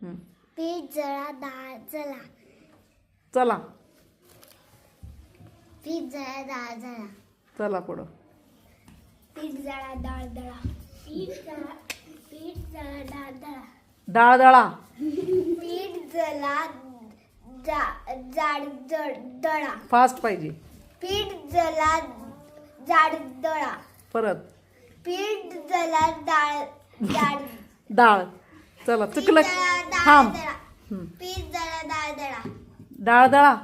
पीठ जळा डाळ जळा. चला पीठ जळा डाळ जळा. चला पुढं. पीठ जळा डाळ दळा. पीठ जळा डाळ दळा. डाळ दळा. पीठ जळा जाड दळा. फास्ट पाहिजे. पीठ जळा जाड दळा. परत. पीठ जळा डाळ जाड. डाळ. चला चुकलं. थांब. पीठ जळा डाळ दळा. डाळ दळा.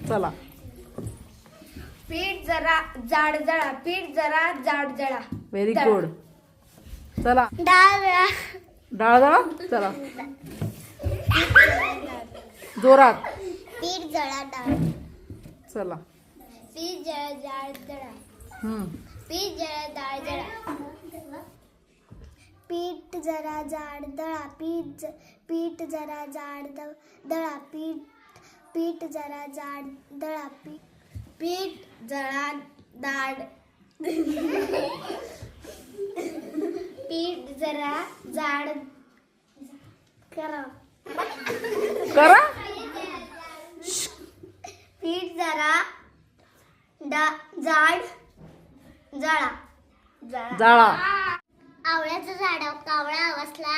चला. पीठ जरा जाड जळा. पीठ जरा जाड जळा. Very good. चला. डाळ दळा. डाळ दळा. चला जोरात. पीठ जळा डाळ. चला. पीठ जळा जाड दळा. पीठ जरा डाळ दळा. पीठ जरा जाड दळा. पीठ जरा जाड दळा. पीठ जरा जाड दळा. पीठ जरा दाड. पीठ जरा जाड करा. करा. पीठ जरा जाड जळा. जाळा. आवळ्याचं झाड कावळा बसला.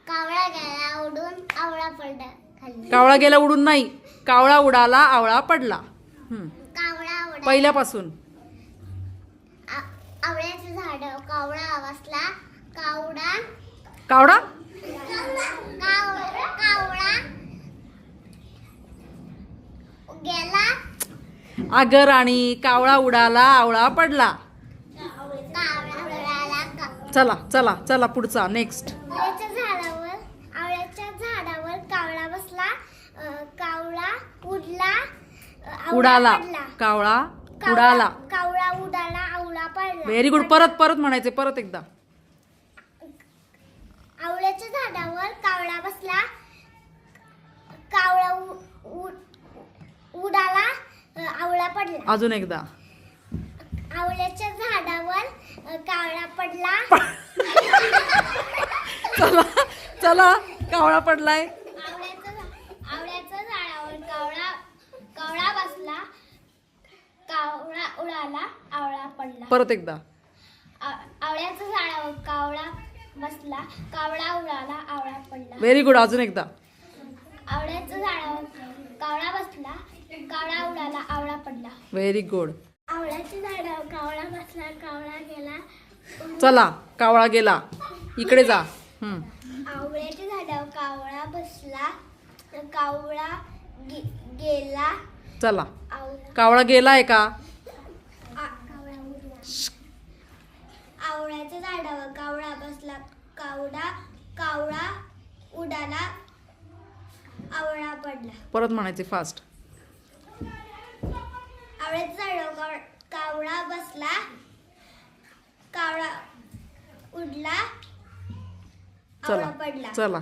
कावळा गेला उडून आवळा पडला खाली. कावळा गेला उडून नाही. कावळा उडाला आवळा पडला. कावळा उडा. पहिल्यापासून. आवळ्याचं झाड कावळा बसला. कावळा कावडा. कावळा गेला. अगं राणी कावळा उडाला आवळा पडला. कावळा उडाला. चला चला चला पुढचा नेक्स्ट. आवळ्याच्या झाडावर कावळा बसला. कावळा उडला. उडाला. कावळा उडाला. कावळा उडाला आवळा पडला. Very good. परत परत म्हणायचे. परत एकदा. आवळ्याच्या झाडावर कावळा बसला. कावळा उडाला आवळा पडला. अजून एकदा. आवळ्याच्या झाडावर कावळा पडला. चला चला कावळा पडलाय. आवळ्याच्या झाडावर कावळा बसला. कावळा उडाला आवळा पडला. परत एकदा. आवळ्याच्या झाडावर कावळा बसला. कावळा उडाला आवळा पडला. Very good. अजून एकदा. आवळ्याच्या झाडावर कावळा बसला. कावळा उडाला आवळा पडला. Very good. आवळ्याच्या झाडावर कावळा बसला. कावळा गेला. चला कावळा गेला. इकडे जा. आवळ्याच्या झाडावर कावळा बसला. कावळा गेला. चला. कावळा गेलाय का. आवळ्याच्या झाडावर कावळा बसला. कावळा उडाला आवळा पडला. परत म्हणायचे फास्ट. आवळ्याच्या झाडावर कावळा बसला. कावळा उडला आवळा पडला. चला.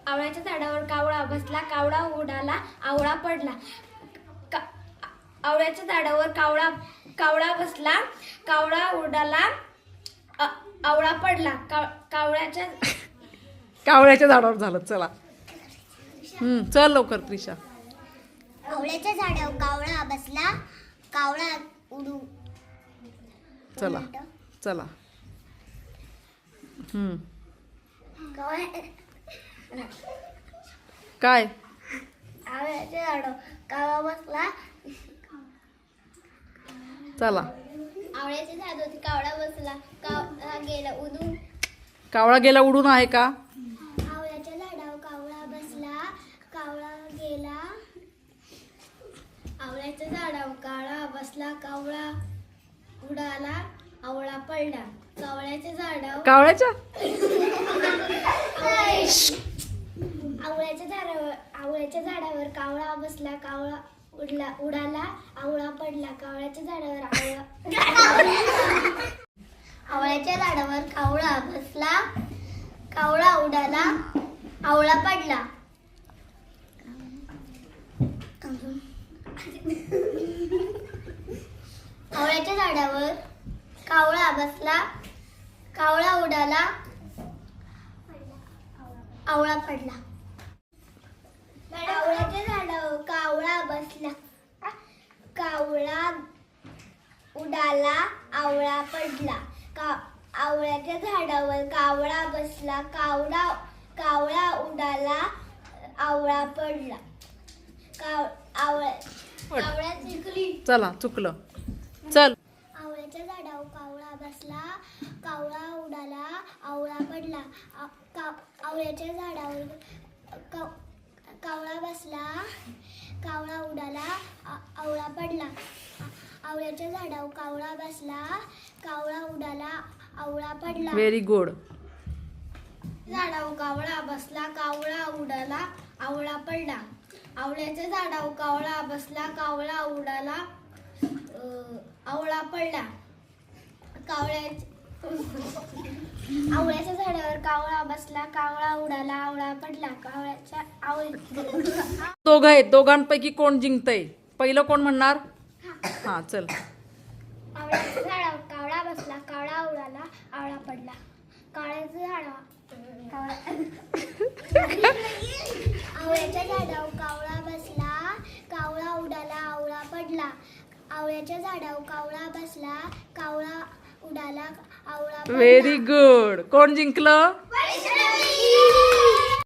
आवळ्याच्या झाडावर कावळा बसला. कावळा उडाला आवळा पडला. आवळ्याच्या झाडावर कावळा बसला. कावळा उडाला आवळा पडला. कावळ्याच्या झाडावर झालं. चला. चल लवकर त्रिशा. आवळ्याच्या झाडावर कावळा बसला. कावळा उडू. चला चला. काय. आवळ्याच्या झाडावर कावळा बसला. चला. आवळ्याच्या झाडावरती कावळा बसला. कावळा गेला उडून. कावळा गेला उडून आहे का. आवळ्याच्या झाडावर कावळा बसला. कावळा गेला. आवळ्याच्या झाडावर कावळा बसला. कावळा उडाला आवळा पडला. कावळ्याच्या झाडावर कावळ्याच्या. आवळ्याच्या झाडावर कावळा बसला. कावळा उडाला आवळा पडला. कावळ्याच्या झाडावर आवळ्याच्या झाडावर कावळा बसला. कावळा उडाला आवळा पडला. आवळ्याच्या झाडावर कावळा बसला. कावळा उडाला आवळा पडला. आवळ्याच्या झाडावर कावळा बसला. कावळा उडाला, आवळा पडला. आवळ्याच्या झाडावर कावळा बसला. कावळा उडाला, आवळा पडला. आवळ्या चिखली. चला चुकलं. चल. आवळ्याच्या झाडावर कावळा बसला. कावळा उडाला, आवळा पडला. आवळ्याच्या झाडावर कावळा बसला. कावळा उडाला, आवळा पडला. आवळ्याच्या झाडावर कावळा बसला. कावळा उडाला, आवळा पडला. Very good. झाडावर कावळा बसला. कावळा उडाला, आवळा पडला. आवळ्याच्या झाडावर कावळा बसला. कावळा उडाला, आवळा पडला. आवळ्याच्या झाडावर कावळा बसला. कावळा उडाला, आवळा पडला. दोघं आहेत, दोघांपैकी कोण जिंकतंय? पहिलं कोण म्हणणार? हा चल. आवळ्याच्या झाडावर कावळा बसला. कावळा उडाला, आवळा पडला. आवळ्याच्या झाडावर कावळा बसला. कावळा उडाला, आवळा पडला. आवळ्याच्या झाडावर कावळा बसला. कावळा उडाला, आवळा पडला. Very good. कोण जिंकलं?